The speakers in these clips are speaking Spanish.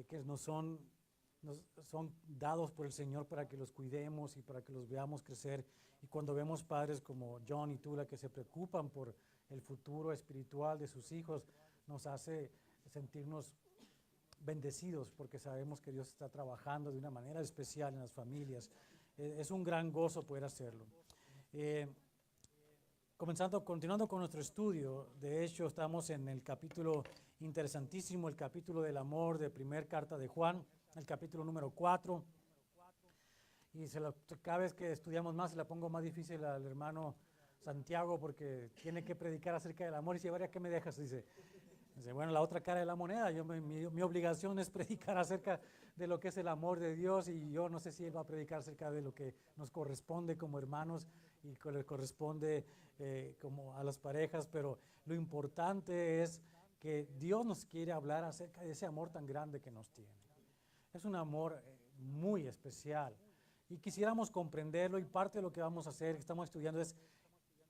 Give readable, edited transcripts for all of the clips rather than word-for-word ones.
que son dados por el Señor para que los cuidemos y para que los veamos crecer. Y cuando vemos padres como John y Tula que se preocupan por el futuro espiritual de sus hijos, nos hace sentirnos bendecidos porque sabemos que Dios está trabajando de una manera especial en las familias. Es un gran gozo poder hacerlo. Continuando con nuestro estudio, de hecho estamos en el capítulo interesantísimo, el capítulo del amor de primera carta de Juan, el capítulo número 4. Y cada vez que estudiamos más se la pongo más difícil al hermano Santiago porque tiene que predicar acerca del amor y dice, ¿ahora qué me dejas? Dice, bueno, la otra cara de la moneda, mi obligación es predicar acerca de lo que es el amor de Dios y yo no sé si él va a predicar acerca de lo que nos corresponde como hermanos y que le corresponde como a las parejas, pero lo importante es que Dios nos quiere hablar acerca de ese amor tan grande que nos tiene. Es un amor muy especial y quisiéramos comprenderlo y parte de lo que vamos a hacer, que estamos estudiando es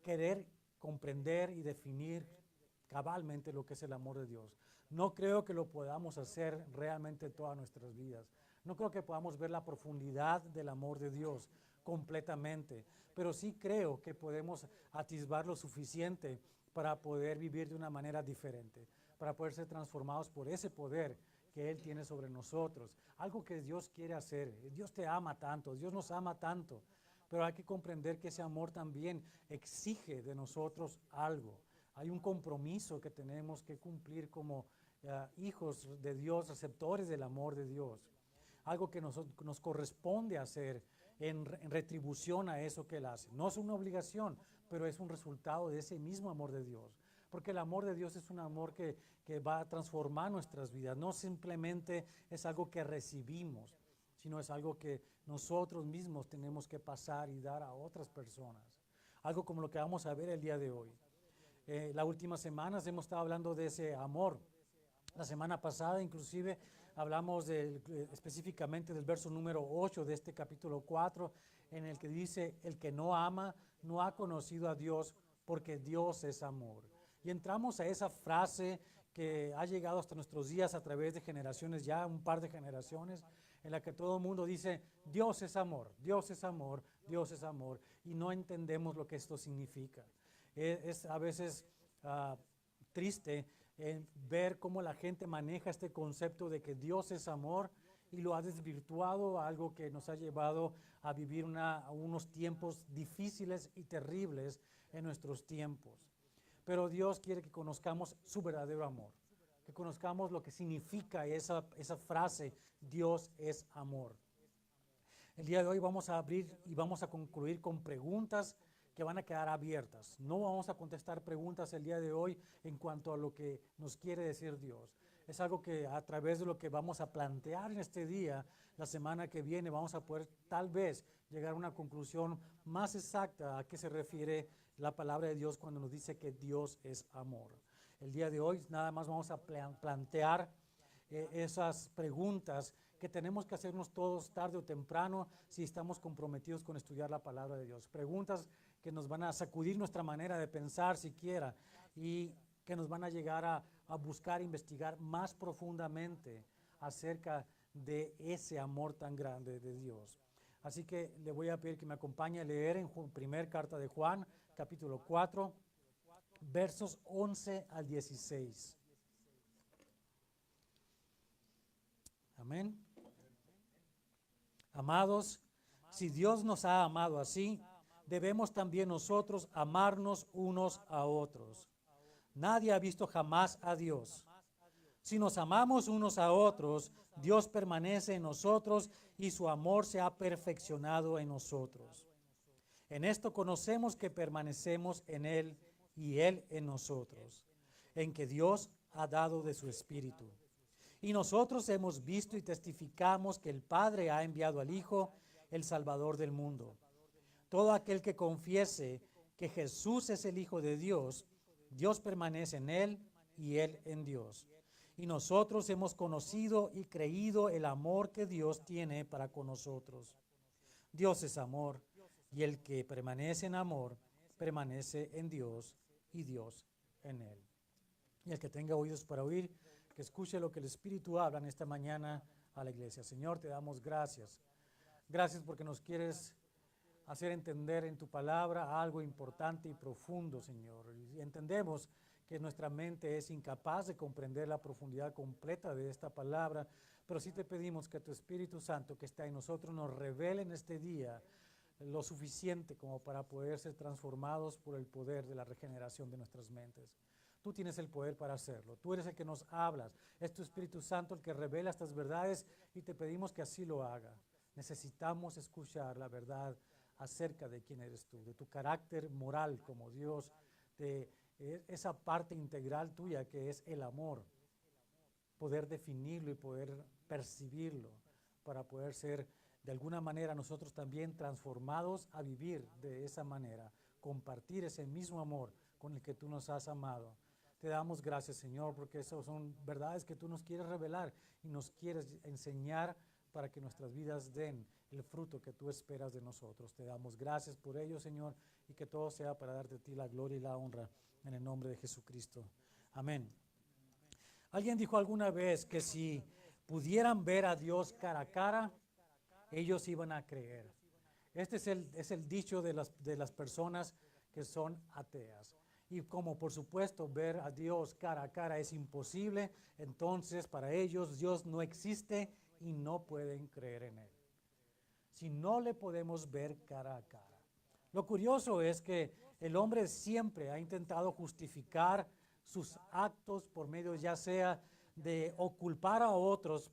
querer comprender y definir cabalmente lo que es el amor de Dios. No creo que lo podamos hacer realmente todas nuestras vidas. No creo que podamos ver la profundidad del amor de Dios completamente, pero sí creo que podemos atisbar lo suficiente para poder vivir de una manera diferente, para poder ser transformados por ese poder que Él tiene sobre nosotros. Algo que Dios quiere hacer. Dios te ama tanto, Dios nos ama tanto, pero hay que comprender que ese amor también exige de nosotros algo. Hay un compromiso que tenemos que cumplir como hijos de Dios, receptores del amor de Dios. Algo que nos corresponde hacer en retribución a eso que Él hace. No es una obligación, pero es un resultado de ese mismo amor de Dios. Porque el amor de Dios es un amor que va a transformar nuestras vidas. No simplemente es algo que recibimos, sino es algo que nosotros mismos tenemos que pasar y dar a otras personas. Algo como lo que vamos a ver el día de hoy. Las últimas semanas hemos estado hablando de ese amor. La semana pasada inclusive hablamos específicamente del verso número 8 de este capítulo 4, en el que dice, el que no ama no ha conocido a Dios porque Dios es amor. Y entramos a esa frase que ha llegado hasta nuestros días a través de generaciones, ya un par de generaciones, en la que todo el mundo dice, Dios es amor, Dios es amor, Dios es amor, y no entendemos lo que esto significa. Es a veces triste ver cómo la gente maneja este concepto de que Dios es amor y lo ha desvirtuado a algo que nos ha llevado a vivir unos tiempos difíciles y terribles en nuestros tiempos. Pero Dios quiere que conozcamos su verdadero amor, que conozcamos lo que significa esa frase, Dios es amor. El día de hoy vamos a abrir y vamos a concluir con preguntas que van a quedar abiertas. No vamos a contestar preguntas el día de hoy en cuanto a lo que nos quiere decir Dios. Es algo que a través de lo que vamos a plantear en este día, la semana que viene, vamos a poder tal vez llegar a una conclusión más exacta a qué se refiere la palabra de Dios cuando nos dice que Dios es amor. El día de hoy nada más vamos a plantear esas preguntas que tenemos que hacernos todos tarde o temprano si estamos comprometidos con estudiar la palabra de Dios. Preguntas que nos van a sacudir nuestra manera de pensar siquiera y que nos van a llegar a buscar, investigar más profundamente acerca de ese amor tan grande de Dios. Así que le voy a pedir que me acompañe a leer en primera carta de Juan, capítulo 4, versos 11 al 16. Amén. Amados, si Dios nos ha amado así, debemos también nosotros amarnos unos a otros. Nadie ha visto jamás a Dios. Si nos amamos unos a otros, Dios permanece en nosotros y su amor se ha perfeccionado en nosotros. En esto conocemos que permanecemos en Él y Él en nosotros, en que Dios ha dado de su Espíritu. Y nosotros hemos visto y testificamos que el Padre ha enviado al Hijo, el Salvador del mundo. Todo aquel que confiese que Jesús es el Hijo de Dios, Dios permanece en Él y Él en Dios. Y nosotros hemos conocido y creído el amor que Dios tiene para con nosotros. Dios es amor, y el que permanece en amor, permanece en Dios y Dios en Él. Y el que tenga oídos para oír, que escuche lo que el Espíritu habla en esta mañana a la iglesia. Señor, te damos gracias. Gracias porque nos quieres hacer entender en tu palabra algo importante y profundo, Señor. Y entendemos que nuestra mente es incapaz de comprender la profundidad completa de esta palabra, pero sí te pedimos que tu Espíritu Santo que está en nosotros nos revele en este día lo suficiente como para poder ser transformados por el poder de la regeneración de nuestras mentes. Tú tienes el poder para hacerlo. Tú eres el que nos hablas. Es tu Espíritu Santo el que revela estas verdades y te pedimos que así lo haga. Necesitamos escuchar la verdad acerca de quién eres tú, de tu carácter moral como Dios, de esa parte integral tuya que es el amor. Poder definirlo y poder percibirlo para poder ser de alguna manera nosotros también transformados a vivir de esa manera, compartir ese mismo amor con el que tú nos has amado. Te damos gracias, Señor, porque esas son verdades que tú nos quieres revelar y nos quieres enseñar para que nuestras vidas den el fruto que tú esperas de nosotros. Te damos gracias por ello, Señor, y que todo sea para darte a ti la gloria y la honra en el nombre de Jesucristo. Amén. Alguien dijo alguna vez que si pudieran ver a Dios cara a cara, ellos iban a creer. Este es el dicho de las personas que son ateas. Y como por supuesto ver a Dios cara a cara es imposible, entonces para ellos Dios no existe y no pueden creer en Él. Si no le podemos ver cara a cara. Lo curioso es que el hombre siempre ha intentado justificar sus actos por medio ya sea de o culpar a otros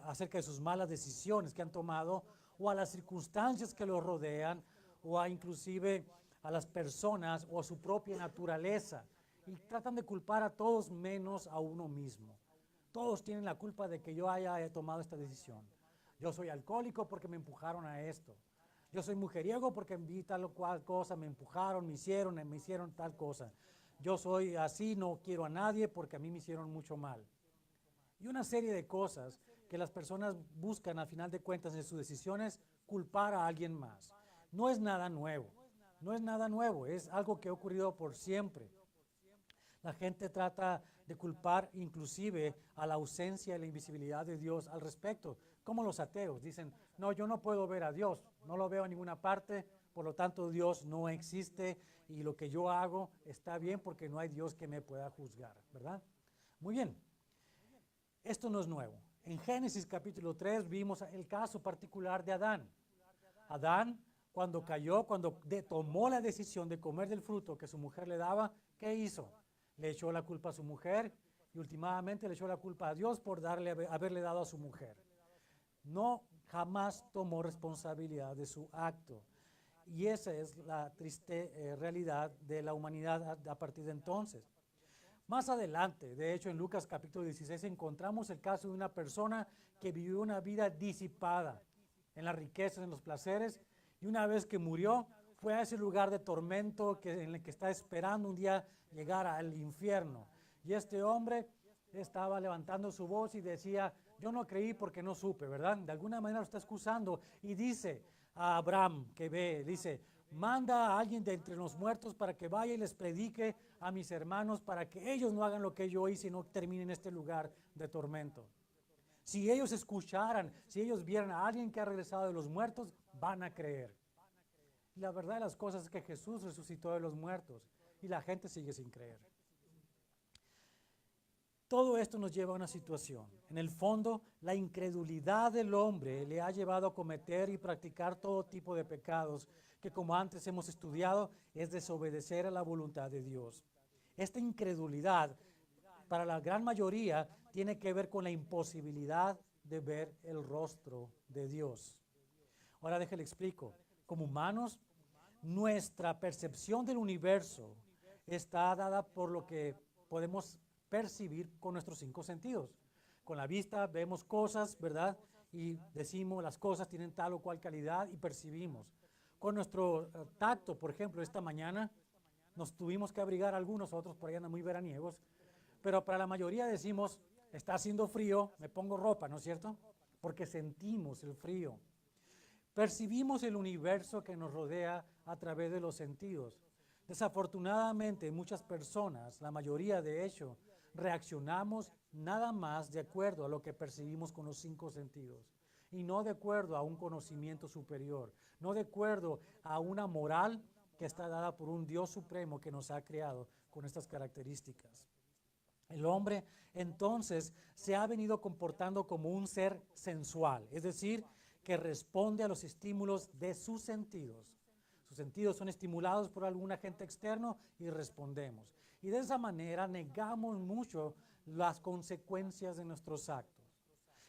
acerca de sus malas decisiones que han tomado, o a las circunstancias que los rodean, o a inclusive a las personas o a su propia naturaleza. Y tratan de culpar a todos menos a uno mismo. Todos tienen la culpa de que yo haya tomado esta decisión. Yo soy alcohólico porque me empujaron a esto. Yo soy mujeriego porque vi tal o cual cosa, me empujaron, me hicieron tal cosa. Yo soy así, no quiero a nadie porque a mí me hicieron mucho mal. Y una serie de cosas que las personas buscan a final de cuentas en sus decisiones culpar a alguien más. No es nada nuevo, no es nada nuevo, es algo que ha ocurrido por siempre. La gente trata de culpar inclusive a la ausencia y la invisibilidad de Dios al respecto, como los ateos. Dicen, no, yo no puedo ver a Dios, no lo veo en ninguna parte, por lo tanto Dios no existe y lo que yo hago está bien porque no hay Dios que me pueda juzgar, ¿verdad? Muy bien, esto no es nuevo. En Génesis capítulo 3 vimos el caso particular de Adán. Adán, cuando cayó, cuando tomó la decisión de comer del fruto que su mujer le daba, ¿qué hizo? Le echó la culpa a su mujer y últimamente le echó la culpa a Dios por haberle dado a su mujer. No, jamás tomó responsabilidad de su acto. Y esa es la triste realidad de la humanidad a partir de entonces. Más adelante, de hecho en Lucas capítulo 16 encontramos el caso de una persona que vivió una vida disipada en las riquezas, en los placeres, y una vez que murió fue a ese lugar de tormento en el que está esperando un día llegar al infierno. Y este hombre estaba levantando su voz y decía, yo no creí porque no supe, ¿verdad? De alguna manera lo está excusando y dice a Abraham que ve, dice, manda a alguien de entre los muertos para que vaya y les predique a mis hermanos para que ellos no hagan lo que yo hice y no terminen en este lugar de tormento. Si ellos escucharan, si ellos vieran a alguien que ha regresado de los muertos, van a creer. Y la verdad de las cosas es que Jesús resucitó de los muertos y la gente sigue sin creer. Todo esto nos lleva a una situación. En el fondo, la incredulidad del hombre le ha llevado a cometer y practicar todo tipo de pecados que, como antes hemos estudiado, es desobedecer a la voluntad de Dios. Esta incredulidad, para la gran mayoría, tiene que ver con la imposibilidad de ver el rostro de Dios. Ahora déjale explico. Como humanos, nuestra percepción del universo está dada por lo que podemos percibir con nuestros 5 sentidos. Con la vista vemos cosas, ¿verdad? Y decimos las cosas tienen tal o cual calidad y percibimos. Con nuestro tacto, por ejemplo, esta mañana nos tuvimos que abrigar algunos, otros por ahí andan muy veraniegos, pero para la mayoría decimos, está haciendo frío, me pongo ropa, ¿no es cierto? Porque sentimos el frío. Percibimos el universo que nos rodea a través de los sentidos. Desafortunadamente, muchas personas, la mayoría de hecho, reaccionamos nada más de acuerdo a lo que percibimos con los 5 sentidos y no de acuerdo a un conocimiento superior, no de acuerdo a una moral que está dada por un Dios supremo que nos ha creado con estas características. El hombre entonces se ha venido comportando como un ser sensual, es decir, que responde a los estímulos de sus sentidos. Sus sentidos son estimulados por algún agente externo y respondemos. Y de esa manera negamos mucho las consecuencias de nuestros actos.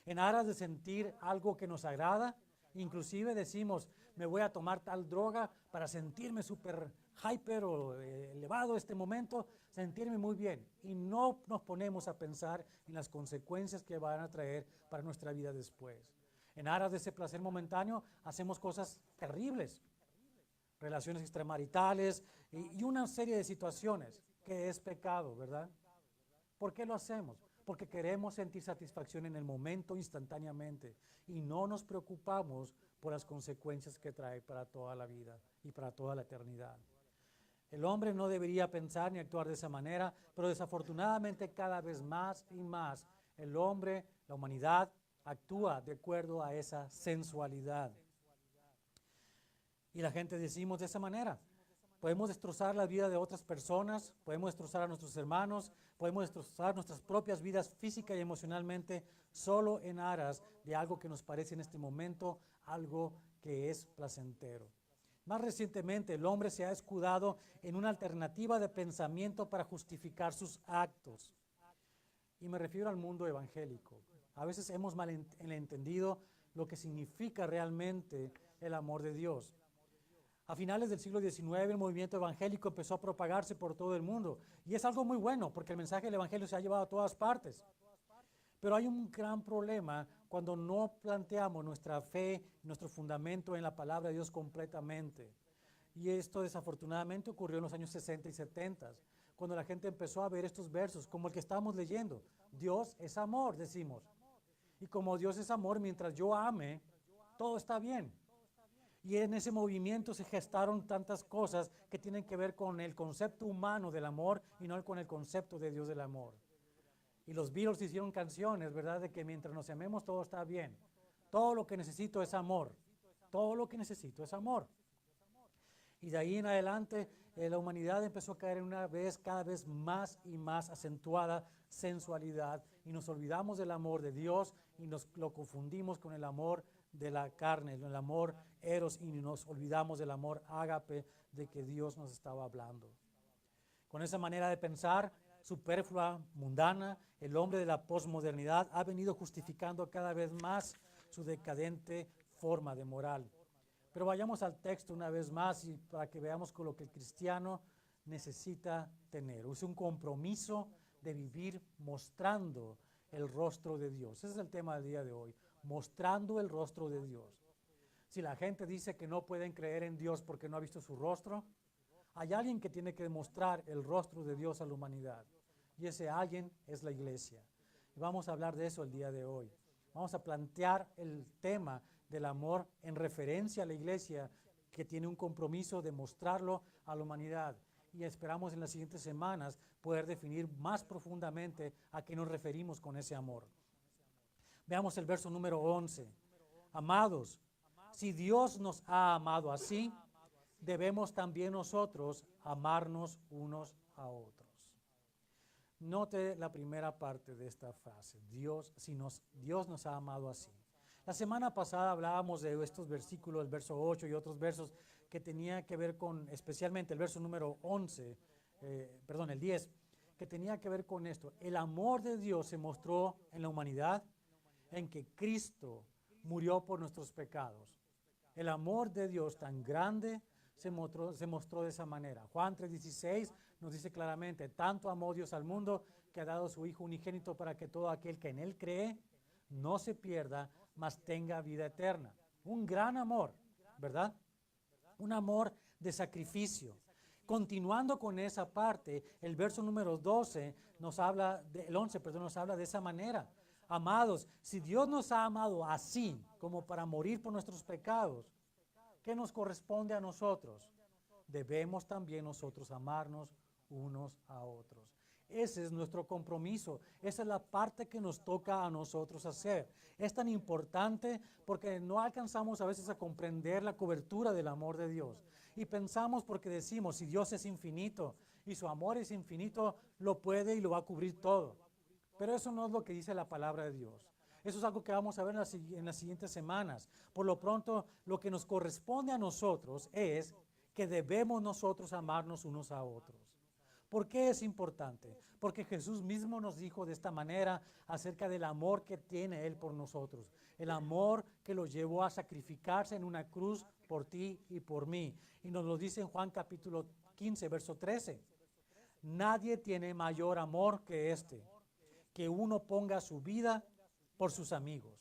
En aras de sentir algo que nos agrada, inclusive decimos, me voy a tomar tal droga para sentirme súper hyper o elevado este momento, sentirme muy bien. Y no nos ponemos a pensar en las consecuencias que van a traer para nuestra vida después. En aras de ese placer momentáneo, hacemos cosas terribles, relaciones extramaritales y una serie de situaciones que es pecado, ¿verdad? ¿Por qué lo hacemos? Porque queremos sentir satisfacción en el momento instantáneamente y no nos preocupamos por las consecuencias que trae para toda la vida y para toda la eternidad. El hombre no debería pensar ni actuar de esa manera, pero desafortunadamente cada vez más y más el hombre, la humanidad, actúa de acuerdo a esa sensualidad. Y la gente decimos de esa manera. Podemos destrozar la vida de otras personas, podemos destrozar a nuestros hermanos, podemos destrozar nuestras propias vidas física y emocionalmente solo en aras de algo que nos parece en este momento algo que es placentero. Más recientemente, el hombre se ha escudado en una alternativa de pensamiento para justificar sus actos. Y me refiero al mundo evangélico. A veces hemos malentendido lo que significa realmente el amor de Dios. A finales del siglo XIX, el movimiento evangélico empezó a propagarse por todo el mundo. Y es algo muy bueno, porque el mensaje del evangelio se ha llevado a todas partes. Pero hay un gran problema cuando no planteamos nuestra fe, nuestro fundamento en la palabra de Dios completamente. Y esto desafortunadamente ocurrió en los años 60 y 70, cuando la gente empezó a ver estos versos, como el que estábamos leyendo. Dios es amor, decimos. Y como Dios es amor, mientras yo ame, todo está bien. Y en ese movimiento se gestaron tantas cosas que tienen que ver con el concepto humano del amor y no con el concepto de Dios del amor. Y los Beatles hicieron canciones, ¿verdad? De que mientras nos amemos todo está bien. Todo lo que necesito es amor. Todo lo que necesito es amor. Y de ahí en adelante la humanidad empezó a caer en una vez cada vez más y más acentuada sensualidad y nos olvidamos del amor de Dios y nos lo confundimos con el amor de la carne, el amor eros, y nos olvidamos del amor ágape de que Dios nos estaba hablando. Con esa manera de pensar superflua, mundana, el hombre de la posmodernidad ha venido justificando cada vez más su decadente forma de moral. Pero vayamos al texto una vez más y para que veamos con lo que el cristiano necesita tener. Es un compromiso de vivir mostrando el rostro de Dios. Ese es el tema del día de hoy, mostrando el rostro de Dios. Si la gente dice que no pueden creer en Dios porque no ha visto su rostro, hay alguien que tiene que demostrar el rostro de Dios a la humanidad. Y ese alguien es la iglesia. Y vamos a hablar de eso el día de hoy. Vamos a plantear el tema del amor en referencia a la iglesia que tiene un compromiso de mostrarlo a la humanidad. Y esperamos en las siguientes semanas poder definir más profundamente a qué nos referimos con ese amor. Veamos el verso número 11. Amados, si Dios nos ha amado así, debemos también nosotros amarnos unos a otros. Note la primera parte de esta frase, Dios nos ha amado así. La semana pasada hablábamos de estos versículos, el verso 8 y otros versos que tenía que ver con, especialmente el verso número 11, el 10, que tenía que ver con esto. El amor de Dios se mostró en la humanidad en que Cristo murió por nuestros pecados. El amor de Dios tan grande se mostró de esa manera. Juan 3:16 nos dice claramente, tanto amó Dios al mundo que ha dado su Hijo unigénito para que todo aquel que en Él cree no se pierda, mas tenga vida eterna. Un gran amor, ¿verdad? Un amor de sacrificio. Continuando con esa parte, el verso número 12 nos habla, el 11, nos habla de esa manera. Amados, si Dios nos ha amado así, como para morir por nuestros pecados, ¿qué nos corresponde a nosotros? Debemos también nosotros amarnos unos a otros. Ese es nuestro compromiso. Esa es la parte que nos toca a nosotros hacer. Es tan importante porque no alcanzamos a veces a comprender la cobertura del amor de Dios. Y pensamos porque decimos, si Dios es infinito y su amor es infinito, lo puede y lo va a cubrir todo. Pero eso no es lo que dice la palabra de Dios. Eso es algo que vamos a ver en las siguientes semanas. Por lo pronto, lo que nos corresponde a nosotros es que debemos nosotros amarnos unos a otros. ¿Por qué es importante? Porque Jesús mismo nos dijo de esta manera acerca del amor que tiene Él por nosotros. El amor que lo llevó a sacrificarse en una cruz por ti y por mí. Y nos lo dice en Juan capítulo 15, verso 13. Nadie tiene mayor amor que este, que uno ponga su vida por sus amigos.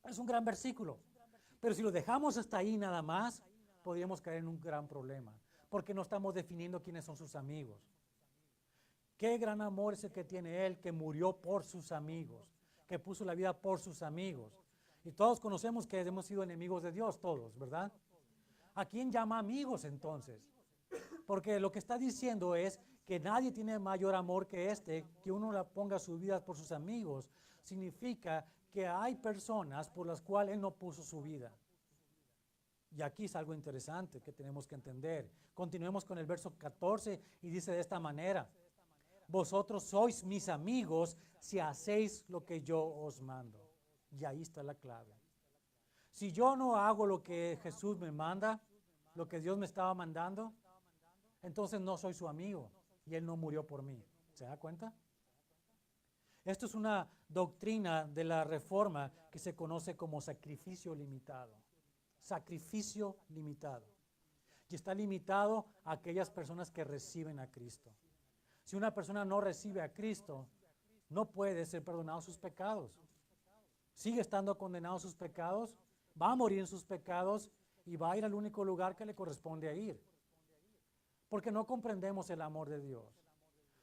Es un gran versículo. Pero si lo dejamos hasta ahí nada más, podríamos caer en un gran problema. Porque no estamos definiendo quiénes son sus amigos. Qué gran amor es el que tiene Él, que murió por sus amigos, que puso la vida por sus amigos. Y todos conocemos que hemos sido enemigos de Dios, todos, ¿verdad? ¿A quién llama amigos entonces? Porque lo que está diciendo es que nadie tiene mayor amor que este, que uno la ponga su vida por sus amigos. Significa que hay personas por las cuales Él no puso su vida. Y aquí es algo interesante que tenemos que entender. Continuemos con el verso 14 y dice de esta manera: vosotros sois mis amigos si hacéis lo que yo os mando. Y ahí está la clave. Si yo no hago lo que Jesús me manda, lo que Dios me estaba mandando, entonces no soy su amigo y Él no murió por mí. ¿Se da cuenta? Esto es una doctrina de la Reforma que se conoce como sacrificio limitado. Sacrificio limitado. Y está limitado a aquellas personas que reciben a Cristo. Si una persona no recibe a Cristo, no puede ser perdonado sus pecados. Sigue estando condenado a sus pecados, va a morir en sus pecados y va a ir al único lugar que le corresponde a ir. Porque no comprendemos el amor de Dios.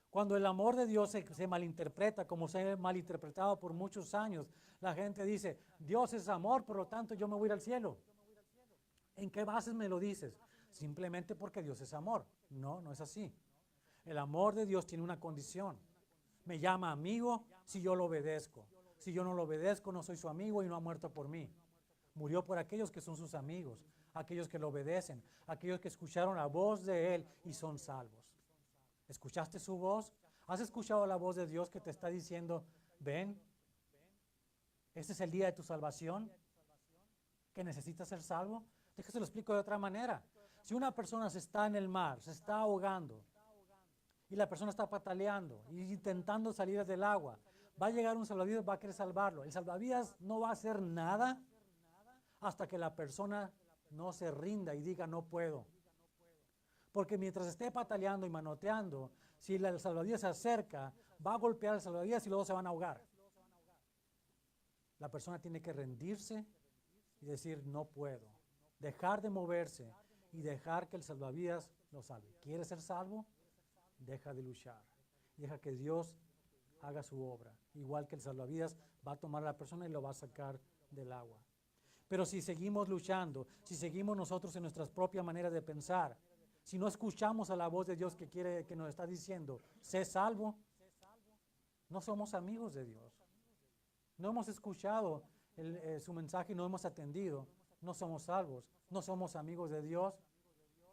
Cuando el amor de Dios se malinterpreta, como se ha malinterpretado por muchos años, la gente dice, Dios es amor, por lo tanto yo me voy a ir al cielo. ¿En qué bases me lo dices? Simplemente porque Dios es amor. No, no es así. El amor de Dios tiene una condición. Me llama amigo si yo lo obedezco. Si yo no lo obedezco, no soy su amigo y no ha muerto por mí. Murió por aquellos que son sus amigos, aquellos que lo obedecen, aquellos que escucharon la voz de Él y son salvos. ¿Escuchaste su voz? ¿Has escuchado la voz de Dios que te está diciendo, ven, este es el día de tu salvación, que necesitas ser salvo? Déjese lo explico de otra manera. Si una persona se está en el mar, se está ahogando, y la persona está pataleando y intentando salir del agua, va a llegar un salvavidas, va a querer salvarlo. El salvavidas no va a hacer nada hasta que la persona no se rinda y diga no puedo. Porque mientras esté pataleando y manoteando, si el salvavidas se acerca, va a golpear al salvavidas y luego se van a ahogar. La persona tiene que rendirse y decir no puedo. Dejar de moverse y dejar que el salvavidas lo salve. ¿Quieres ser salvo? Deja de luchar. Deja que Dios haga su obra. Igual que el salvavidas va a tomar a la persona y lo va a sacar del agua. Pero si seguimos luchando, si seguimos nosotros en nuestras propias maneras de pensar, si no escuchamos a la voz de Dios que nos está diciendo, sé salvo, no somos amigos de Dios. No hemos escuchado su mensaje y no hemos atendido. No somos salvos, no somos amigos de Dios.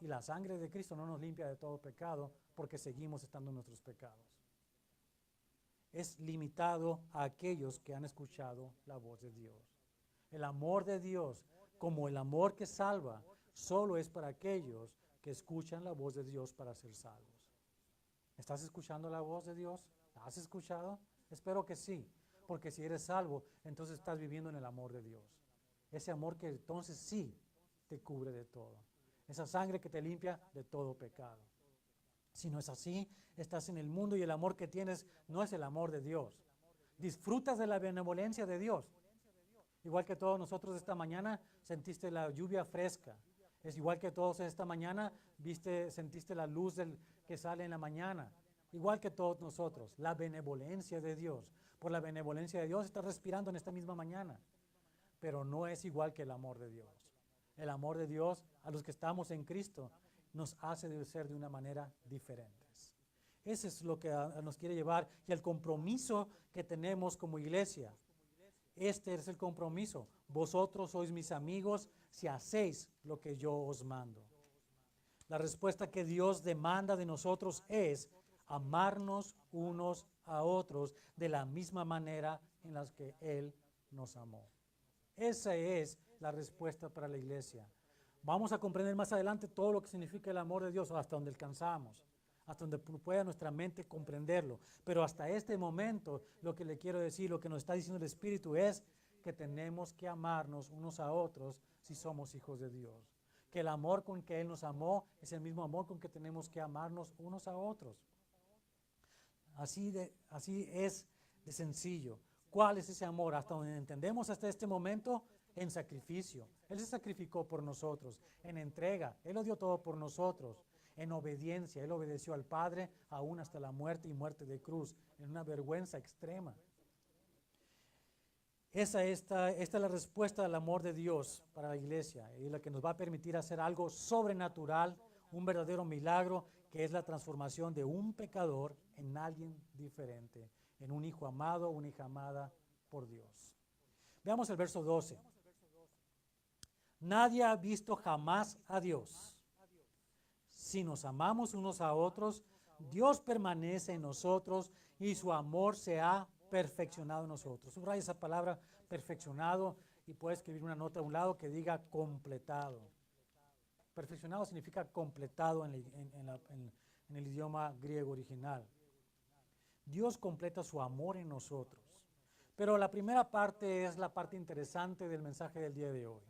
Y la sangre de Cristo no nos limpia de todo pecado porque seguimos estando en nuestros pecados. Es limitado a aquellos que han escuchado la voz de Dios. El amor de Dios, como el amor que salva, solo es para aquellos que escuchan la voz de Dios para ser salvos. ¿Estás escuchando la voz de Dios? ¿La has escuchado? Espero que sí, porque si eres salvo, entonces estás viviendo en el amor de Dios. Ese amor que entonces sí te cubre de todo. Esa sangre que te limpia de todo pecado. Si no es así, estás en el mundo y el amor que tienes no es el amor de Dios. Disfrutas de la benevolencia de Dios. Igual que todos nosotros esta mañana sentiste la lluvia fresca. Es igual que todos esta mañana sentiste la luz que sale en la mañana. Igual que todos nosotros, la benevolencia de Dios. Por la benevolencia de Dios estás respirando en esta misma mañana. Pero no es igual que el amor de Dios. El amor de Dios a los que estamos en Cristo nos hace ser de una manera diferente. Ese es lo que nos quiere llevar y el compromiso que tenemos como iglesia. Este es el compromiso. Vosotros sois mis amigos si hacéis lo que yo os mando. La respuesta que Dios demanda de nosotros es amarnos unos a otros de la misma manera en la que Él nos amó. Esa es la respuesta para la iglesia. Vamos a comprender más adelante todo lo que significa el amor de Dios, hasta donde alcanzamos, hasta donde pueda nuestra mente comprenderlo. Pero hasta este momento, lo que le quiero decir, lo que nos está diciendo el Espíritu es que tenemos que amarnos unos a otros si somos hijos de Dios. Que el amor con que Él nos amó es el mismo amor con que tenemos que amarnos unos a otros. Así es de sencillo. ¿Cuál es ese amor? Hasta donde entendemos hasta este momento, en sacrificio. Él se sacrificó por nosotros, en entrega. Él lo dio todo por nosotros. En obediencia, Él obedeció al Padre aún hasta la muerte y muerte de cruz, en una vergüenza extrema. Esta es la respuesta al amor de Dios para la iglesia y la que nos va a permitir hacer algo sobrenatural, un verdadero milagro, que es la transformación de un pecador en alguien diferente, en un hijo amado, una hija amada por Dios. Veamos el verso 12. Nadie ha visto jamás a Dios. Si nos amamos unos a otros, Dios permanece en nosotros y su amor se ha perfeccionado en nosotros. Subraya esa palabra perfeccionado y puede escribir una nota a un lado que diga completado. Perfeccionado significa completado en el idioma griego original. Dios completa su amor en nosotros. Pero la primera parte es la parte interesante del mensaje del día de hoy.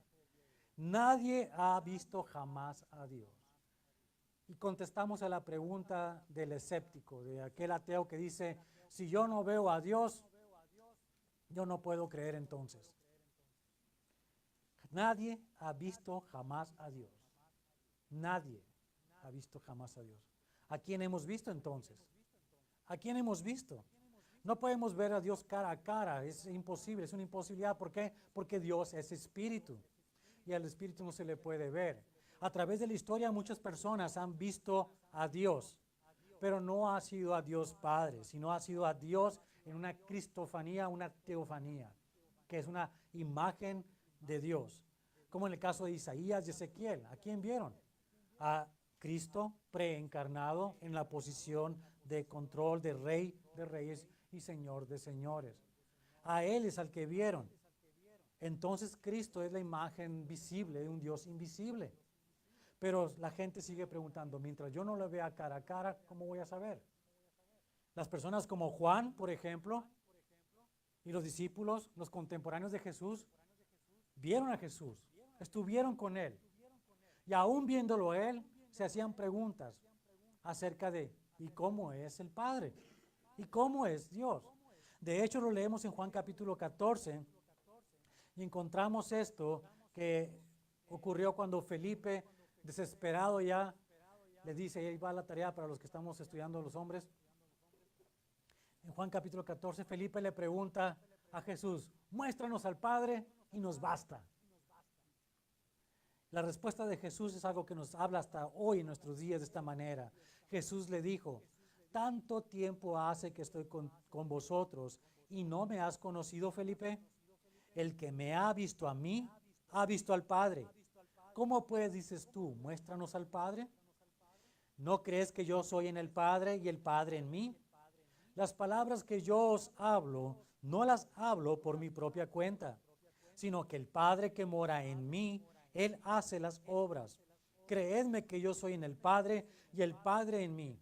Nadie ha visto jamás a Dios. Y contestamos a la pregunta del escéptico, de aquel ateo que dice, si yo no veo a Dios, yo no puedo creer entonces. Nadie ha visto jamás a Dios. Nadie ha visto jamás a Dios. ¿A quién hemos visto entonces? ¿A quién hemos visto? No podemos ver a Dios cara a cara, es imposible, es una imposibilidad. ¿Por qué? Porque Dios es espíritu y al espíritu no se le puede ver. A través de la historia muchas personas han visto a Dios, pero no ha sido a Dios Padre, sino ha sido a Dios en una cristofanía, una teofanía, que es una imagen de Dios. Como en el caso de Isaías y Ezequiel. ¿A quién vieron? A Cristo preencarnado en la posición de control de Rey de Reyes y Señor de Señores. A Él es al que vieron. Entonces Cristo es la imagen visible de un Dios invisible. Pero la gente sigue preguntando, mientras yo no lo vea cara a cara, ¿cómo voy a saber? Las personas como Juan, por ejemplo, y los discípulos, los contemporáneos de Jesús, vieron a Jesús, estuvieron con Él. Y aún viéndolo a Él, se hacían preguntas acerca de, ¿y cómo es el Padre? ¿Y cómo es Dios? De hecho, lo leemos en Juan capítulo 14 y encontramos esto que ocurrió cuando Felipe, desesperado ya, le dice, y ahí va la tarea para los que estamos estudiando los hombres. En Juan capítulo 14, Felipe le pregunta a Jesús, muéstranos al Padre y nos basta. La respuesta de Jesús es algo que nos habla hasta hoy en nuestros días de esta manera. Jesús le dijo, tanto tiempo hace que estoy con vosotros y no me has conocido, Felipe. El que me ha visto a mí, ha visto al Padre. ¿Cómo pues dices tú, muéstranos al Padre? ¿No crees que yo soy en el Padre y el Padre en mí? Las palabras que yo os hablo, no las hablo por mi propia cuenta, sino que el Padre que mora en mí, Él hace las obras. Creedme que yo soy en el Padre y el Padre en mí.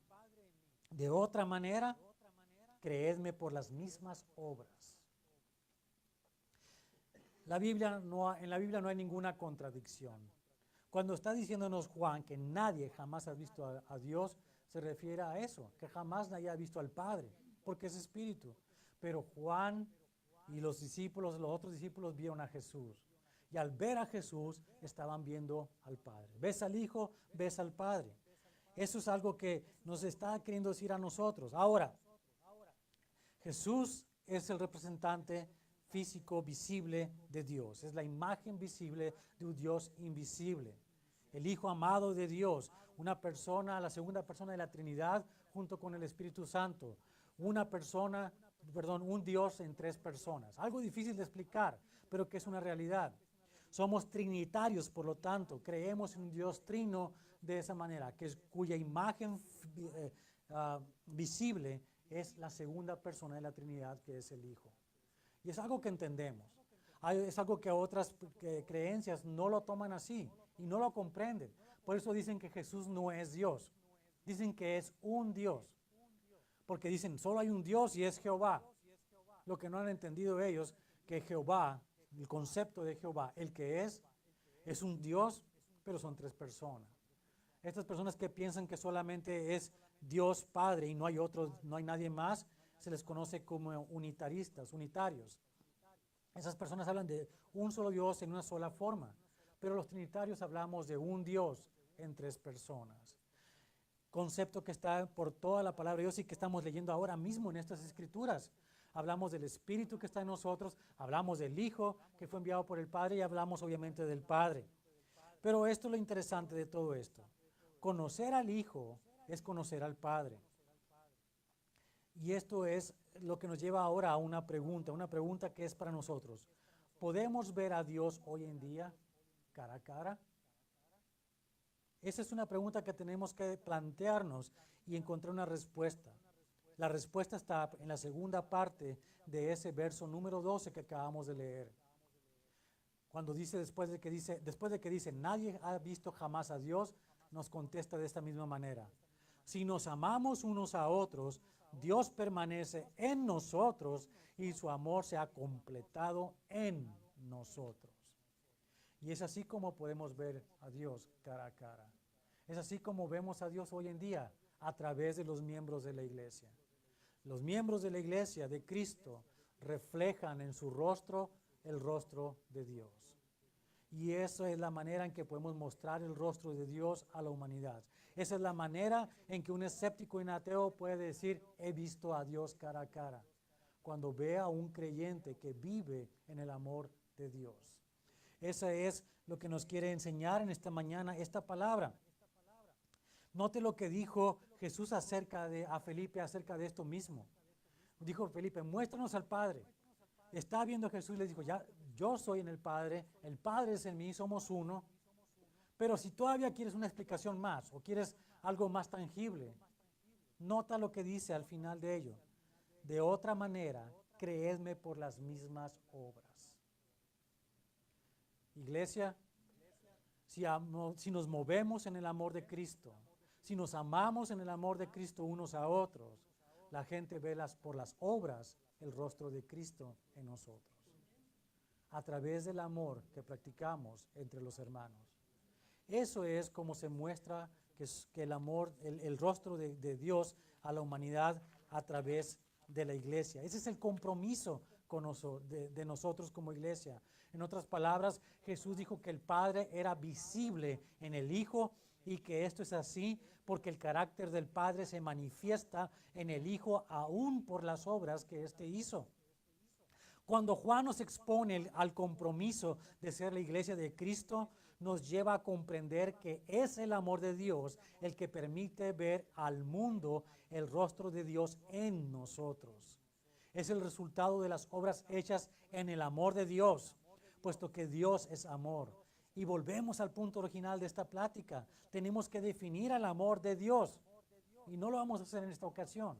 De otra manera, creedme por las mismas obras. En la Biblia no hay ninguna contradicción. Cuando está diciéndonos Juan que nadie jamás ha visto a Dios, se refiere a eso, que jamás nadie ha visto al Padre, porque es espíritu. Pero Juan y los otros discípulos vieron a Jesús. Y al ver a Jesús, estaban viendo al Padre. Ves al Hijo, ves al Padre. Eso es algo que nos está queriendo decir a nosotros. Ahora, Jesús es el representante físico visible de Dios. Es la imagen visible de un Dios invisible. El Hijo amado de Dios, una persona, la segunda persona de la Trinidad, junto con el Espíritu Santo. Un Dios en tres personas. Algo difícil de explicar, pero que es una realidad. Somos trinitarios, por lo tanto, creemos en un Dios trino de esa manera, cuya imagen visible es la segunda persona de la Trinidad, que es el Hijo. Y es algo que entendemos. Es algo que otras creencias no lo toman así y no lo comprenden. Por eso dicen que Jesús no es Dios. Dicen que es un Dios. Porque dicen, solo hay un Dios y es Jehová. Lo que no han entendido ellos, que Jehová, el concepto de Jehová, el que es un Dios, pero son tres personas. Estas personas que piensan que solamente es Dios Padre y no hay otro, no hay nadie más, se les conoce como unitarios. Esas personas hablan de un solo Dios en una sola forma, pero los trinitarios hablamos de un Dios en tres personas. Concepto que está por toda la palabra de Dios y que estamos leyendo ahora mismo en estas escrituras. Hablamos del Espíritu que está en nosotros, hablamos del Hijo que fue enviado por el Padre y hablamos obviamente del Padre. Pero esto es lo interesante de todo esto. Conocer al Hijo es conocer al Padre. Y esto es lo que nos lleva ahora a una pregunta que es para nosotros. ¿Podemos ver a Dios hoy en día cara a cara? Esa es una pregunta que tenemos que plantearnos y encontrar una respuesta. La respuesta está en la segunda parte de ese verso número 12 que acabamos de leer. Cuando dice, después de que dice, nadie ha visto jamás a Dios, nos contesta de esta misma manera. Si nos amamos unos a otros, Dios permanece en nosotros y su amor se ha completado en nosotros. Y es así como podemos ver a Dios cara a cara. Es así como vemos a Dios hoy en día a través de los miembros de la iglesia. Los miembros de la iglesia de Cristo reflejan en su rostro el rostro de Dios. Y esa es la manera en que podemos mostrar el rostro de Dios a la humanidad. Esa es la manera en que un escéptico y un ateo puede decir, he visto a Dios cara a cara. Cuando ve a un creyente que vive en el amor de Dios. Eso es lo que nos quiere enseñar en esta mañana esta palabra. Note lo que dijo Jesús a Felipe acerca de esto mismo. Dijo Felipe, muéstranos al Padre. Está viendo Jesús y le dijo, ya, yo soy en el Padre es en mí, somos uno. Pero si todavía quieres una explicación más o quieres algo más tangible, nota lo que dice al final de ello. De otra manera, creedme por las mismas obras. Iglesia, si nos movemos en el amor de Cristo, si nos amamos en el amor de Cristo unos a otros, la gente ve por las obras el rostro de Cristo en nosotros. A través del amor que practicamos entre los hermanos. Eso es como se muestra que el amor, el rostro de Dios a la humanidad a través de la iglesia. Ese es el compromiso de nosotros como iglesia. En otras palabras, Jesús dijo que el Padre era visible en el Hijo y que esto es así porque el carácter del Padre se manifiesta en el Hijo aún por las obras que éste hizo. Cuando Juan nos expone al compromiso de ser la iglesia de Cristo, nos lleva a comprender que es el amor de Dios el que permite ver al mundo el rostro de Dios en nosotros. Es el resultado de las obras hechas en el amor de Dios, puesto que Dios es amor. Y volvemos al punto original de esta plática. Tenemos que definir el amor de Dios. Y no lo vamos a hacer en esta ocasión,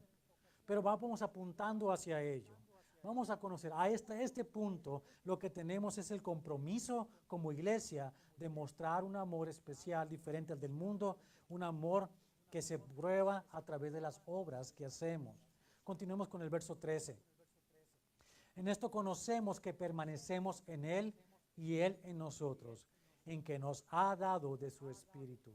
pero vamos apuntando hacia ello. Vamos a conocer a este punto. Lo que tenemos es el compromiso como iglesia de mostrar un amor especial, diferente al del mundo, un amor que se prueba a través de las obras que hacemos. Continuemos con el verso 13. En esto conocemos que permanecemos en Él y Él en nosotros, en que nos ha dado de su Espíritu.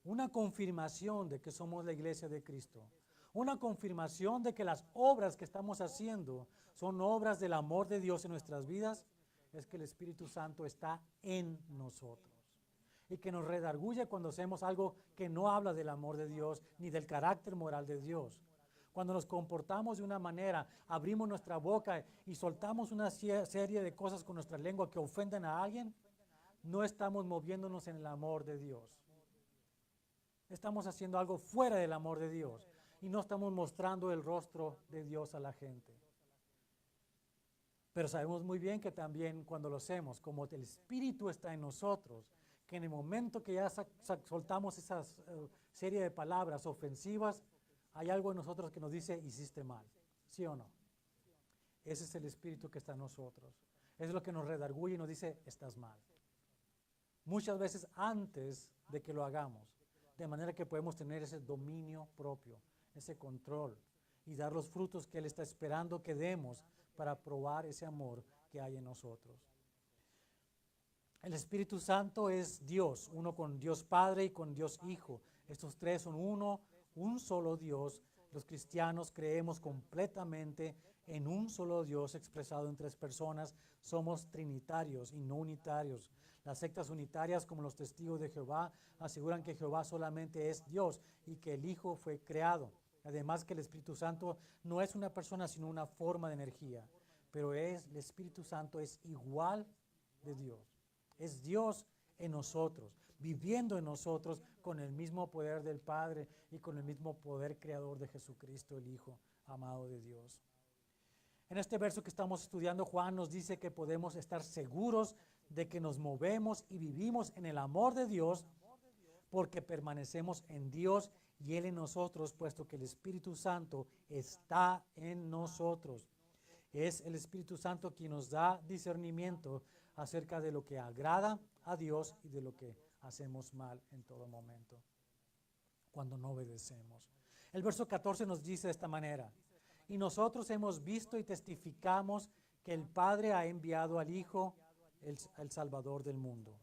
Una confirmación de que somos la iglesia de Cristo. Una confirmación de que las obras que estamos haciendo son obras del amor de Dios en nuestras vidas, es que el Espíritu Santo está en nosotros. Y que nos redarguye cuando hacemos algo que no habla del amor de Dios ni del carácter moral de Dios. Cuando nos comportamos de una manera, abrimos nuestra boca y soltamos una serie de cosas con nuestra lengua que ofenden a alguien, no estamos moviéndonos en el amor de Dios. Estamos haciendo algo fuera del amor de Dios. y no estamos mostrando el rostro de Dios a la gente. Pero sabemos muy bien que también cuando lo hacemos, como el Espíritu está en nosotros, que en el momento que ya soltamos esa serie de palabras ofensivas, hay algo en nosotros que nos dice, hiciste mal, ¿sí o no? Ese es el Espíritu que está en nosotros. Es lo que nos redarguye y nos dice, estás mal. Muchas veces antes de que lo hagamos, de manera que podemos tener ese dominio propio, ese control y dar los frutos que Él está esperando que demos para probar ese amor que hay en nosotros. El Espíritu Santo es Dios, uno con Dios Padre y con Dios Hijo. Estos tres son uno, un solo Dios. Los cristianos creemos completamente en un solo Dios expresado en tres personas. Somos trinitarios y no unitarios. Las sectas unitarias, como los testigos de Jehová, aseguran que Jehová solamente es Dios y que el Hijo fue creado. Además que el Espíritu Santo no es una persona, sino una forma de energía. Pero el Espíritu Santo es igual de Dios. Es Dios en nosotros, viviendo en nosotros con el mismo poder del Padre y con el mismo poder creador de Jesucristo, el Hijo amado de Dios. En este verso que estamos estudiando, Juan nos dice que podemos estar seguros de que nos movemos y vivimos en el amor de Dios porque permanecemos en Dios y Él en nosotros, puesto que el Espíritu Santo está en nosotros. Es el Espíritu Santo quien nos da discernimiento acerca de lo que agrada a Dios y de lo que hacemos mal en todo momento, cuando no obedecemos. El verso 14 nos dice de esta manera, y nosotros hemos visto y testificamos que el Padre ha enviado al Hijo, el Salvador del mundo.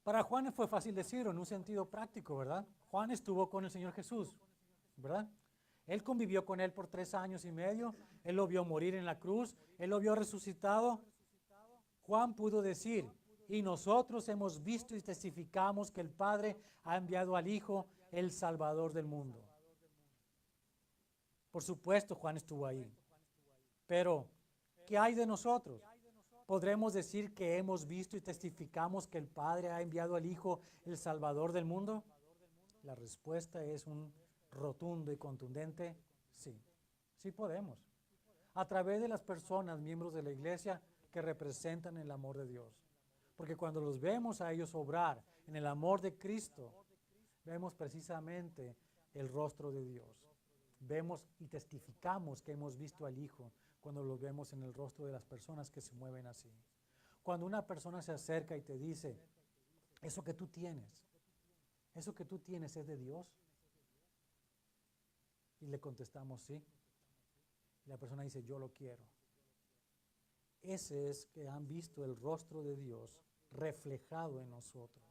Para Juan fue fácil decirlo en un sentido práctico, ¿verdad? Juan estuvo con el Señor Jesús, ¿verdad? Él convivió con Él por 3 años y medio, Él lo vio morir en la cruz, Él lo vio resucitado. Juan pudo decir, y nosotros hemos visto y testificamos que el Padre ha enviado al Hijo, el Salvador del mundo. Por supuesto, Juan estuvo ahí. Pero, ¿qué hay de nosotros? ¿Podremos decir que hemos visto y testificamos que el Padre ha enviado al Hijo, el Salvador del mundo? La respuesta es un rotundo y contundente sí. Sí podemos. A través de las personas, miembros de la iglesia, que representan el amor de Dios. Porque cuando los vemos a ellos obrar en el amor de Cristo, vemos precisamente el rostro de Dios. Vemos y testificamos que hemos visto al Hijo cuando lo vemos en el rostro de las personas que se mueven así. Cuando una persona se acerca y te dice, eso que tú tienes es de Dios. Y le contestamos sí. Y la persona dice, yo lo quiero. Ese es que han visto el rostro de Dios reflejado en nosotros.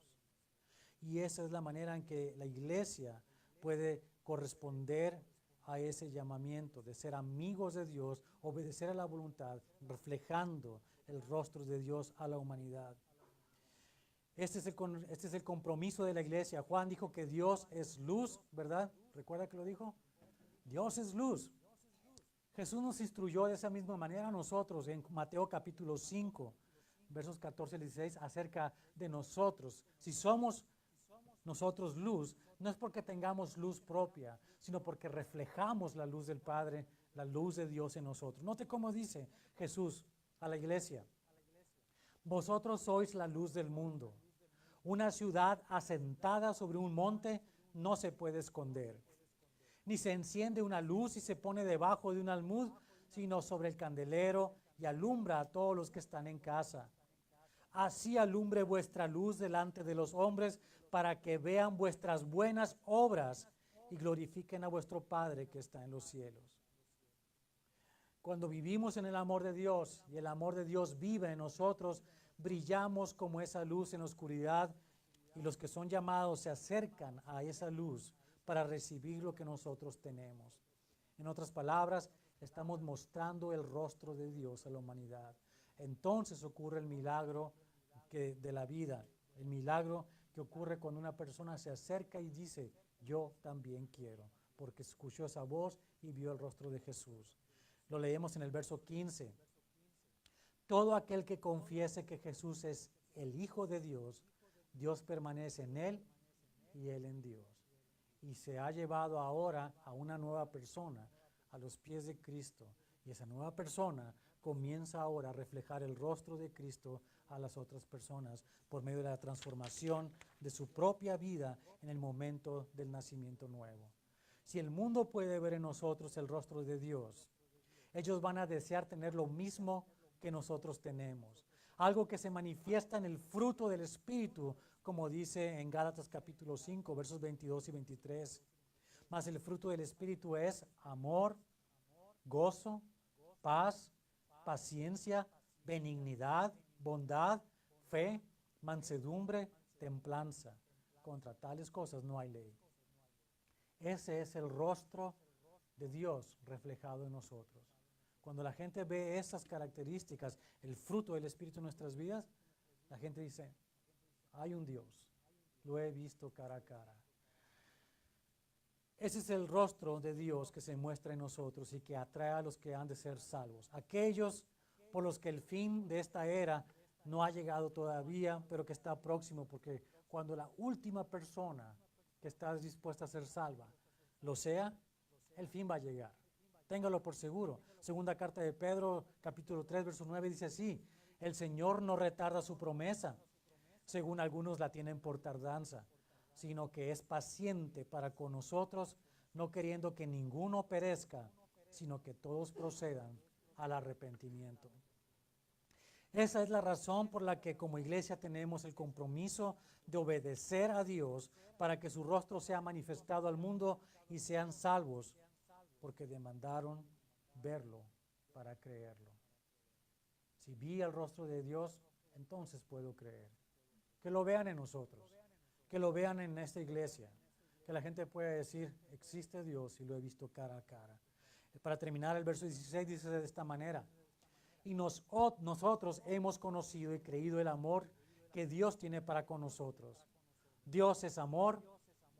Y esa es la manera en que la iglesia puede corresponder a ese llamamiento de ser amigos de Dios, obedecer a la voluntad, reflejando el rostro de Dios a la humanidad. Este es el compromiso de la iglesia. Juan dijo que Dios es luz, ¿verdad? ¿Recuerda que lo dijo? Dios es luz. Jesús nos instruyó de esa misma manera a nosotros en Mateo capítulo 5, versos 14 y 16, acerca de nosotros. Si somos nosotros luz, no es porque tengamos luz propia, sino porque reflejamos la luz del Padre, la luz de Dios en nosotros. Note cómo dice Jesús a la iglesia. Vosotros sois la luz del mundo. Una ciudad asentada sobre un monte no se puede esconder. Ni se enciende una luz y se pone debajo de un almud, sino sobre el candelero y alumbra a todos los que están en casa. Así alumbre vuestra luz delante de los hombres, para que vean vuestras buenas obras y glorifiquen a vuestro Padre que está en los cielos. Cuando vivimos en el amor de Dios y el amor de Dios vive en nosotros, brillamos como esa luz en la oscuridad, y los que son llamados se acercan a esa luz para recibir lo que nosotros tenemos. En otras palabras, estamos mostrando el rostro de Dios a la humanidad. Entonces ocurre el milagro de la vida, el milagro que ocurre cuando una persona se acerca y dice, yo también quiero, porque escuchó esa voz y vio el rostro de Jesús. Lo leemos en el verso 15. Todo aquel que confiese que Jesús es el Hijo de Dios, Dios permanece en él y él en Dios. y se ha llevado ahora a una nueva persona a los pies de Cristo. Y esa nueva persona comienza ahora a reflejar el rostro de Cristo a las otras personas por medio de la transformación de su propia vida en el momento del nacimiento nuevo. Si el mundo puede ver en nosotros el rostro de Dios, ellos van a desear tener lo mismo que nosotros tenemos. Algo que se manifiesta en el fruto del Espíritu, como dice en Gálatas capítulo 5, versos 22 y 23. Mas el fruto del Espíritu es amor, gozo, paz, paciencia, benignidad, bondad, fe, mansedumbre, templanza. Contra tales cosas no hay ley. Ese es el rostro de Dios reflejado en nosotros. Cuando la gente ve esas características, el fruto del Espíritu en nuestras vidas, la gente dice, hay un Dios, lo he visto cara a cara. Ese es el rostro de Dios que se muestra en nosotros y que atrae a los que han de ser salvos. Aquellos por los que el fin de esta era no ha llegado todavía, pero que está próximo, porque cuando la última persona que está dispuesta a ser salva lo sea, el fin va a llegar. Téngalo por seguro. Segunda carta de Pedro, capítulo 3, verso 9, dice así: el Señor no retarda su promesa, según algunos la tienen por tardanza, sino que es paciente para con nosotros, no queriendo que ninguno perezca, sino que todos procedan al arrepentimiento. Esa es la razón por la que como iglesia tenemos el compromiso de obedecer a Dios para que su rostro sea manifestado al mundo y sean salvos, porque demandaron verlo para creerlo. Si vi el rostro de Dios, entonces puedo creer. Que lo vean en nosotros, que lo vean en esta iglesia, que la gente pueda decir, existe Dios y lo he visto cara a cara. Para terminar, el verso 16 dice de esta manera: y nosotros hemos conocido y creído el amor que Dios tiene para con nosotros. Dios es amor,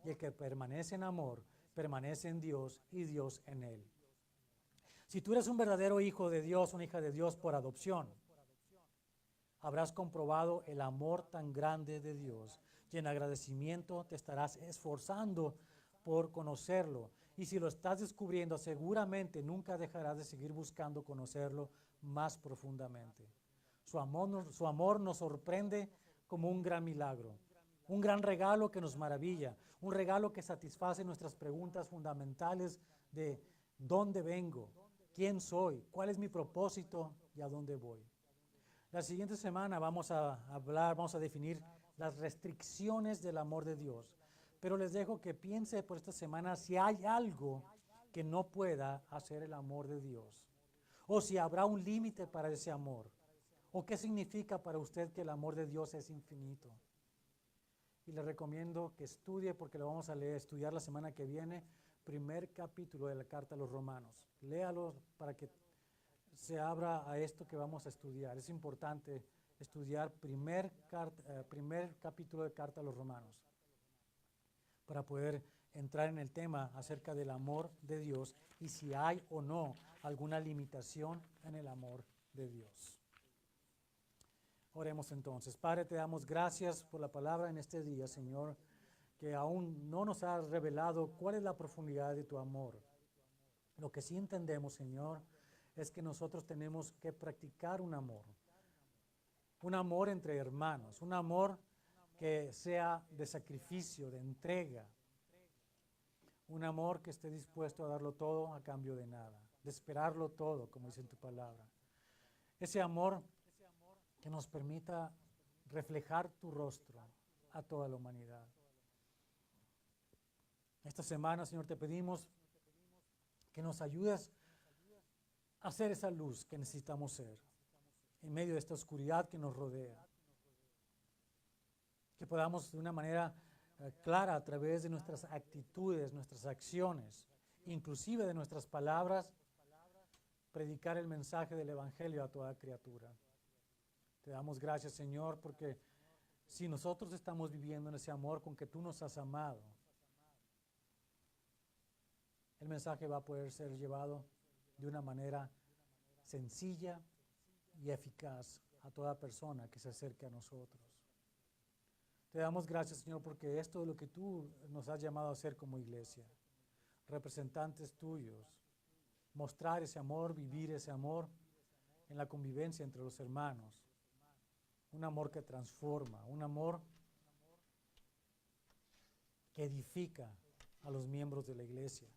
y el que permanece en amor, permanece en Dios y Dios en él. Si tú eres un verdadero hijo de Dios, una hija de Dios por adopción, habrás comprobado el amor tan grande de Dios y en agradecimiento te estarás esforzando por conocerlo. Y si lo estás descubriendo, seguramente nunca dejarás de seguir buscando conocerlo más profundamente. Su amor nos sorprende como un gran milagro, un gran regalo que nos maravilla, un regalo que satisface nuestras preguntas fundamentales de ¿dónde vengo? ¿Quién soy? ¿Cuál es mi propósito? ¿Y a dónde voy? La siguiente semana vamos a definir las restricciones del amor de Dios. Pero les dejo que piense por esta semana si hay algo que no pueda hacer el amor de Dios. O si habrá un límite para ese amor. O qué significa para usted que el amor de Dios es infinito. Y le recomiendo que estudie, porque lo vamos a estudiar la semana que viene, primer capítulo de la carta a los Romanos. Léalo para que se abra a esto que vamos a estudiar. Es importante estudiar primer capítulo de carta a los Romanos para poder entrar en el tema acerca del amor de Dios y si hay o no alguna limitación en el amor de Dios. Oremos entonces. Padre, te damos gracias por la palabra en este día, Señor, que aún no nos has revelado cuál es la profundidad de tu amor. Lo que sí entendemos, Señor, es que nosotros tenemos que practicar un amor entre hermanos, un amor que sea de sacrificio, de entrega, un amor que esté dispuesto a darlo todo a cambio de nada, de esperarlo todo, como dice en tu palabra. Ese amor que nos permita reflejar tu rostro a toda la humanidad. Esta semana, Señor, te pedimos que nos ayudes a ser esa luz que necesitamos ser en medio de esta oscuridad que nos rodea. Que podamos de una manera clara a través de nuestras actitudes, nuestras acciones, inclusive de nuestras palabras, predicar el mensaje del Evangelio a toda criatura. Te damos gracias, Señor, porque si nosotros estamos viviendo en ese amor con que tú nos has amado, el mensaje va a poder ser llevado de una manera sencilla y eficaz a toda persona que se acerque a nosotros. Te damos gracias, Señor, porque esto es lo que tú nos has llamado a hacer como iglesia. Representantes tuyos. Mostrar ese amor, vivir ese amor en la convivencia entre los hermanos. Un amor que transforma, un amor que edifica a los miembros de la iglesia.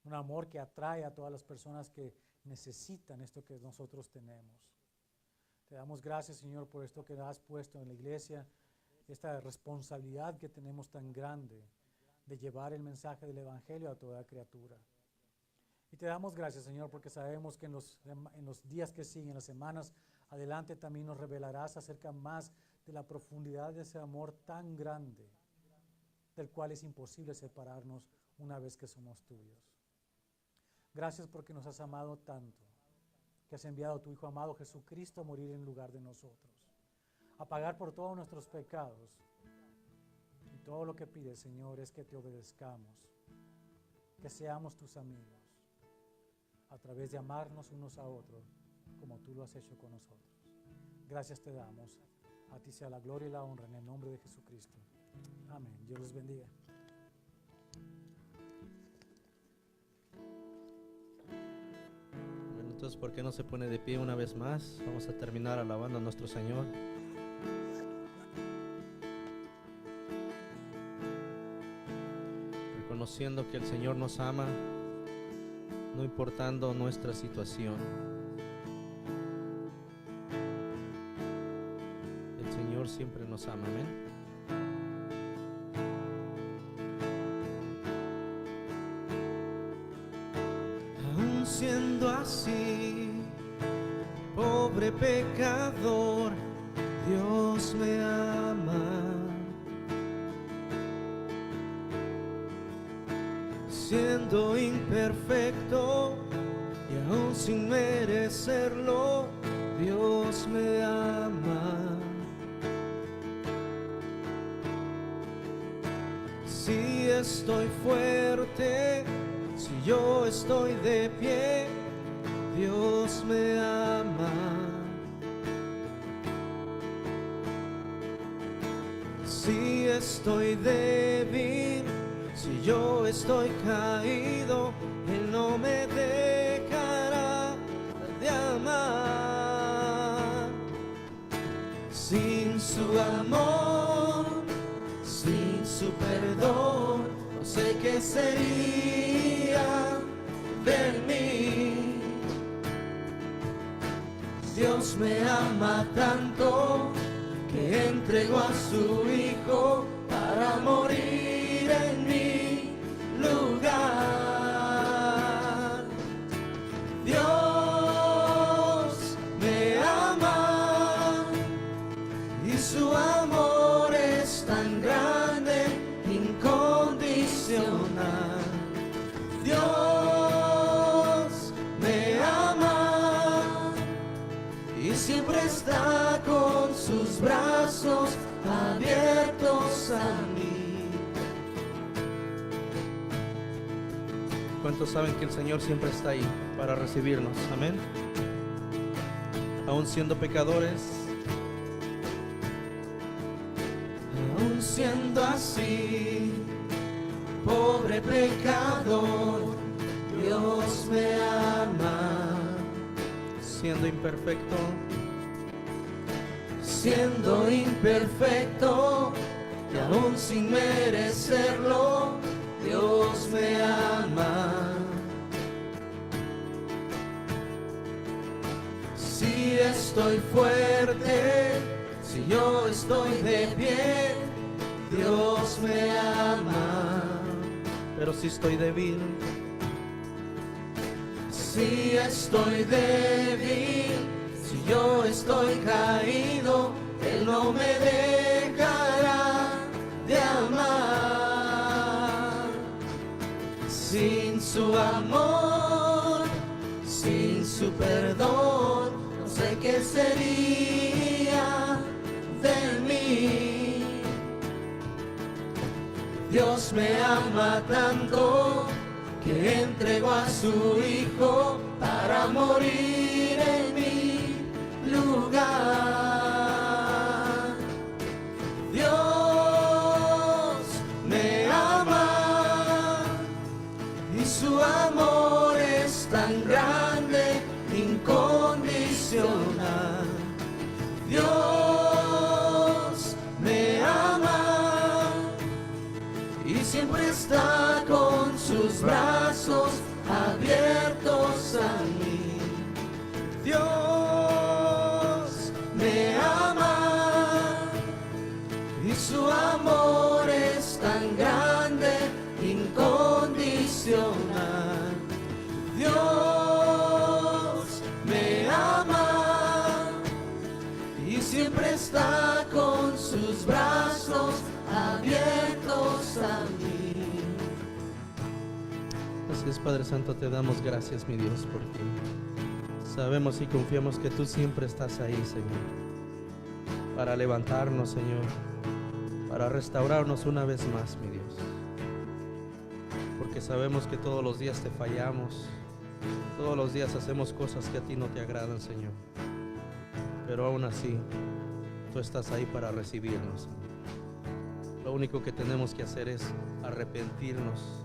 Un amor que atrae a todas las personas que necesitan esto que nosotros tenemos. Te damos gracias, Señor, por esto que has puesto en la iglesia, esta responsabilidad que tenemos tan grande de llevar el mensaje del Evangelio a toda criatura. Y te damos gracias, Señor, porque sabemos que en los días que siguen, las semanas adelante, también nos revelarás acerca más de la profundidad de ese amor tan grande, del cual es imposible separarnos una vez que somos tuyos. Gracias porque nos has amado tanto, que has enviado a tu Hijo amado Jesucristo a morir en lugar de nosotros, a pagar por todos nuestros pecados. Y todo lo que pides, Señor, es que te obedezcamos, que seamos tus amigos, a través de amarnos unos a otros, como tú lo has hecho con nosotros. Gracias te damos. A ti sea la gloria y la honra en el nombre de Jesucristo. Amén. Dios los bendiga. Bueno, entonces, ¿por qué no se pone de pie una vez más? Vamos a terminar alabando a nuestro Señor. Reconociendo que el Señor nos ama, no importando nuestra situación. El Señor siempre nos ama, amén. Aún siendo así, pobre pecador, Dios me ama. Siendo imperfecto y aún sin merecerlo, Dios me ama. Si estoy fuerte, si yo estoy de pie, Dios me ama. Si estoy débil, si yo estoy caído, Él no me dejará de amar. Sin su amor, sin su perdón, no sé qué sería de mí. Dios me ama tanto que entregó a su Hijo para morir en mi lugar. Dios me ama y su amor es tan grande, incondicional. Dios me ama y siempre está con sus brazos abiertos a mí. ¿Cuántos saben que el Señor siempre está ahí para recibirnos? Amén. Aún siendo pecadores, aún siendo así, pobre pecador, Dios me ama. Siendo imperfecto, siendo imperfecto y aún sin merecerlo, Dios me ama. Si estoy fuerte, si yo estoy de pie, Dios me ama. Pero si estoy débil, si estoy débil, si yo estoy caído, Él no me dejará de amar. Sin su amor, sin su perdón, no sé qué sería de mí. Dios me ama tanto que entregó a su Hijo para morir en mi lugar. Dios llegas a mí. Así es, Padre Santo, te damos gracias, mi Dios, porque sabemos y confiamos que tú siempre estás ahí, Señor, para levantarnos, Señor, para restaurarnos una vez más, mi Dios, porque sabemos que todos los días te fallamos, todos los días hacemos cosas que a ti no te agradan, Señor, pero aún así tú estás ahí para recibirnos, Señor. Lo único que tenemos que hacer es arrepentirnos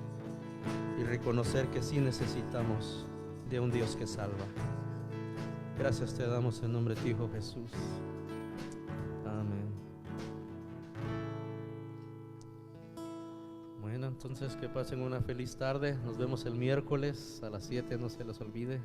y reconocer que sí necesitamos de un Dios que salva. Gracias te damos en nombre de tu Hijo Jesús. Amén. Bueno, entonces que pasen una feliz tarde. Nos vemos el miércoles a las 7, no se les olvide.